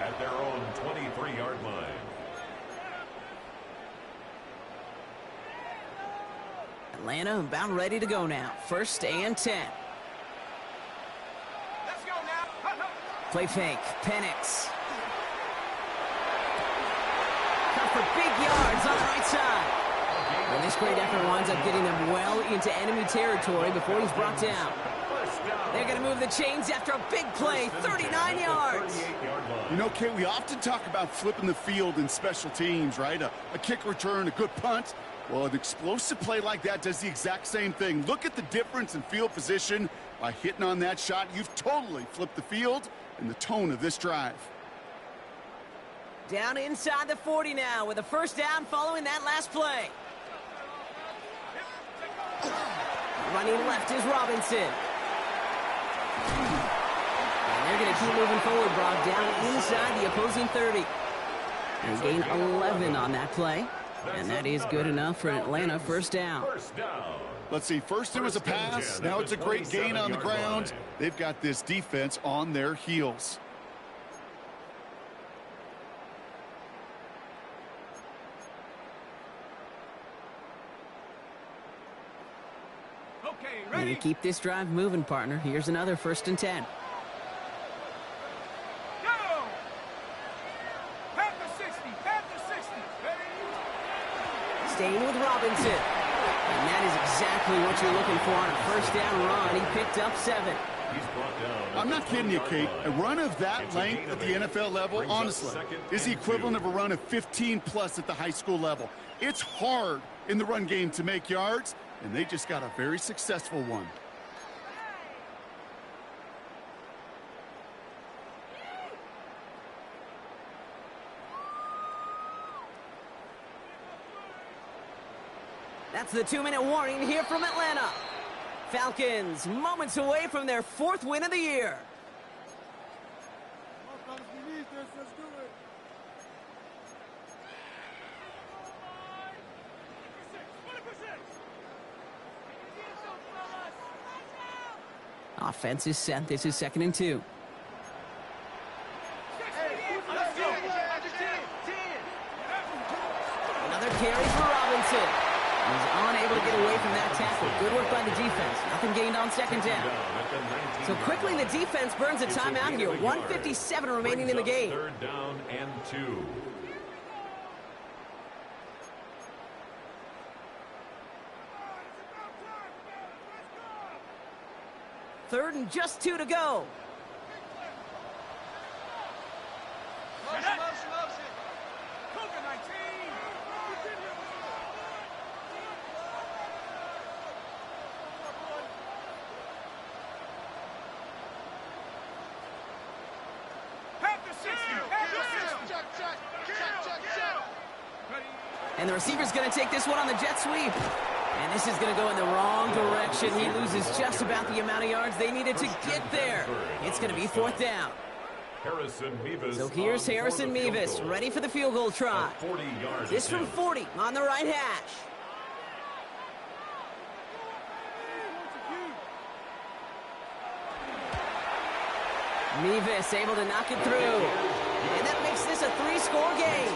At their own 23-yard line. Atlanta about ready to go now. First and 10. Let's go now. Play fake. Penix. Cut for big yards on the right side. And this great effort winds up getting them well into enemy territory before he's brought down. They're going to move the chains after a big play, 39 yards. You know, Kate, we often talk about flipping the field in special teams, right? A kick return, a good punt. Well, an explosive play like that does the exact same thing. Look at the difference in field position. By hitting on that shot, you've totally flipped the field and the tone of this drive. Down inside the 40 now with a first down following that last play. Running left is Robinson. And they're going to keep moving forward, Brock, down inside the opposing 30. And gain 11 on that play. And that is good enough for an Atlanta first down. Let's see, first it was a pass, now it's a great gain on the ground. They've got this defense on their heels. Okay, ready? And keep this drive moving, partner. Here's another first and 10. Go! Pass the staying with Robinson. And that is exactly what you're looking for on a first down run. He picked up 7. I'm not kidding you, Kate. A run of that length at the NFL level, honestly, is the equivalent of a run of 15-plus at the high school level. It's hard in the run game to make yards, and they just got a very successful one. That's the 2-minute warning here from Atlanta. Falcons moments away from their 4th win of the year. Offense is set. This is 2nd and 2. Another carry for Robinson. He's unable to get away from that tackle. Good work by the defense. Nothing gained on 2nd down. So quickly the defense burns a timeout here. 1:57 remaining in the game. 3rd down and 2. Third and just 2 to go. And the receiver's going to take this one on the jet sweep. And this is going to go in the wrong direction. He loses just about the amount of yards they needed to get there. It's going to be 4th down. So here's Harrison Mevis, ready for the field goal try. This from 40 on the right hash. Mevis able to knock it through. And that makes this a 3-score game.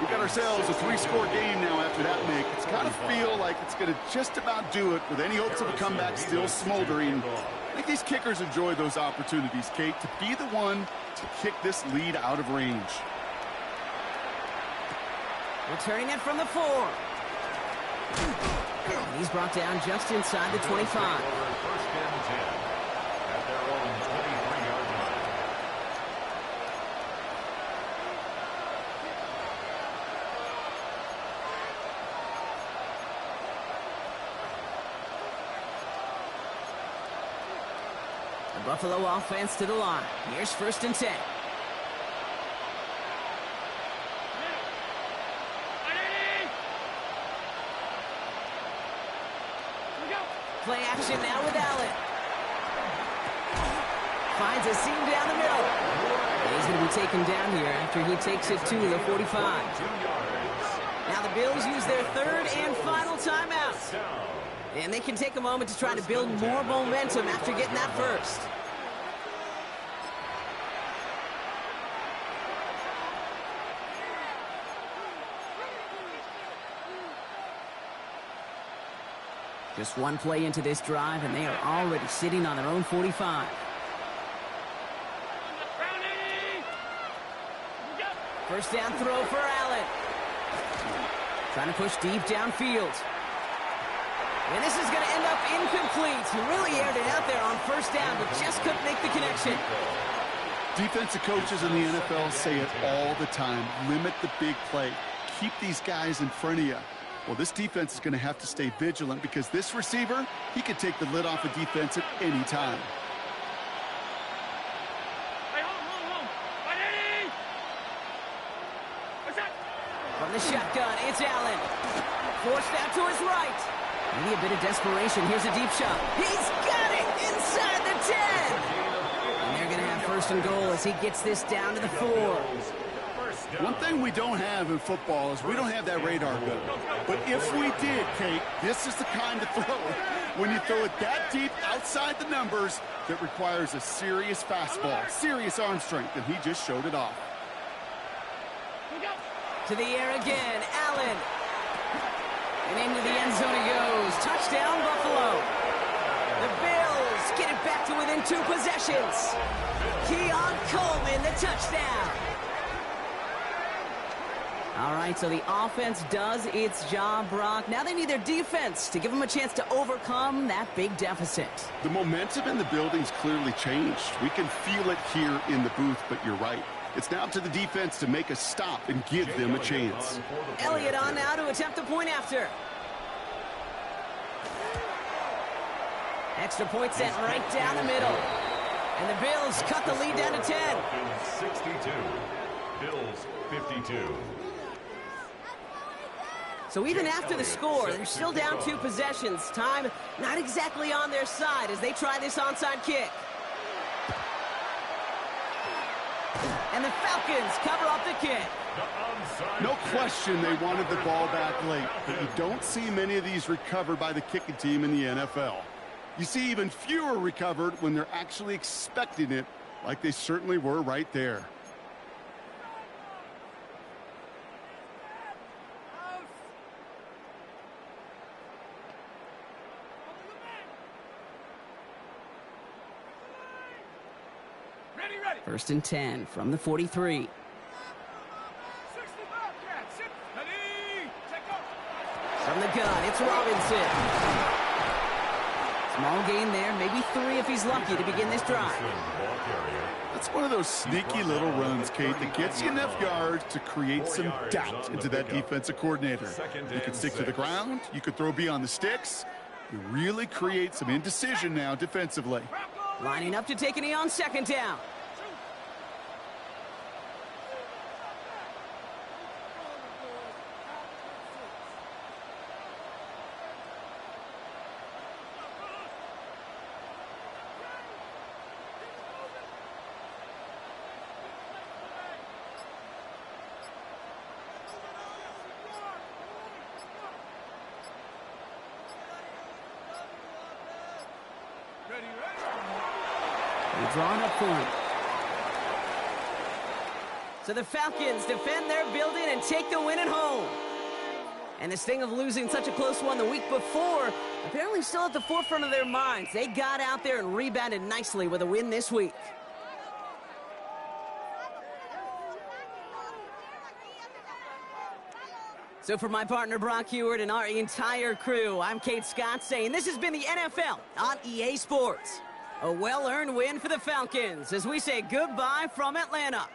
We got ourselves a 3-score game now after that make. It's got to feel like it's going to just about do it with any hopes of a comeback still smoldering. I think these kickers enjoy those opportunities, Kate, to be the one to kick this lead out of range. Returning it from the 4. And he's brought down just inside the 25. 1st and 10 at their own 23-yard line. The Buffalo offense to the line. Here's 1st and 10. Play action now with Allen. Finds a seam down the middle. And he's going to be taken down here after he takes it to the 45. Now the Bills use their 3rd and final timeout. And they can take a moment to try to build more momentum after getting that first. Just one play into this drive, and they are already sitting on their own 45. First down throw for Allen. Trying to push deep downfield. And this is going to end up incomplete. He really aired it out there on 1st down, but just couldn't make the connection. Defensive coaches in the NFL say it all the time. Limit the big play. Keep these guys in front of you. Well, this defense is going to have to stay vigilant because this receiver, he could take the lid off a defense at any time. From the shotgun, it's Allen. Forced out to his right. Maybe a bit of desperation. Here's a deep shot. He's got it inside the 10. And they're going to have 1st and goal as he gets this down to the 4. One thing we don't have in football is we don't have that radar gun. But if we did, Kate, this is the kind of throw, when you throw it that deep outside the numbers, that requires a serious fastball, serious arm strength, and he just showed it off. To the air again, Allen. And into the end zone he goes. Touchdown, Buffalo. The Bills get it back to within 2 possessions. Keon Coleman, the touchdown. All right, so the offense does its job, Brock. Now they need their defense to give them a chance to overcome that big deficit. The momentum in the building's clearly changed. We can feel it here in the booth, but you're right. It's now up to the defense to make a stop and give them a chance. Elliott on now to attempt the point after. Extra point sent right down the middle. And the Bills cut the lead down to 10. 62. Bills 52. So even after the score, they're still down 2 possessions. Time not exactly on their side as they try this onside kick. And the Falcons cover up the kick. No question they wanted the ball back late, but you don't see many of these recovered by the kicking team in the NFL. You see even fewer recovered when they're actually expecting it, like they certainly were right there. First and 10 from the 43. From the gun, it's Robinson. Small gain there, maybe 3 if he's lucky to begin this drive. That's one of those sneaky little runs, Kate, that gets you enough yards to create some doubt into that defensive coordinator. You can stick to the ground, you could throw beyond the sticks. You really create some indecision now defensively. Lining up to take a knee on second down. Drawn up for him. So the Falcons defend their building and take the win at home. And the sting of losing such a close one the week before, apparently still at the forefront of their minds. They got out there and rebounded nicely with a win this week. So for my partner Brock Heward and our entire crew, I'm Kate Scott saying this has been the NFL on EA Sports. A well-earned win for the Falcons as we say goodbye from Atlanta.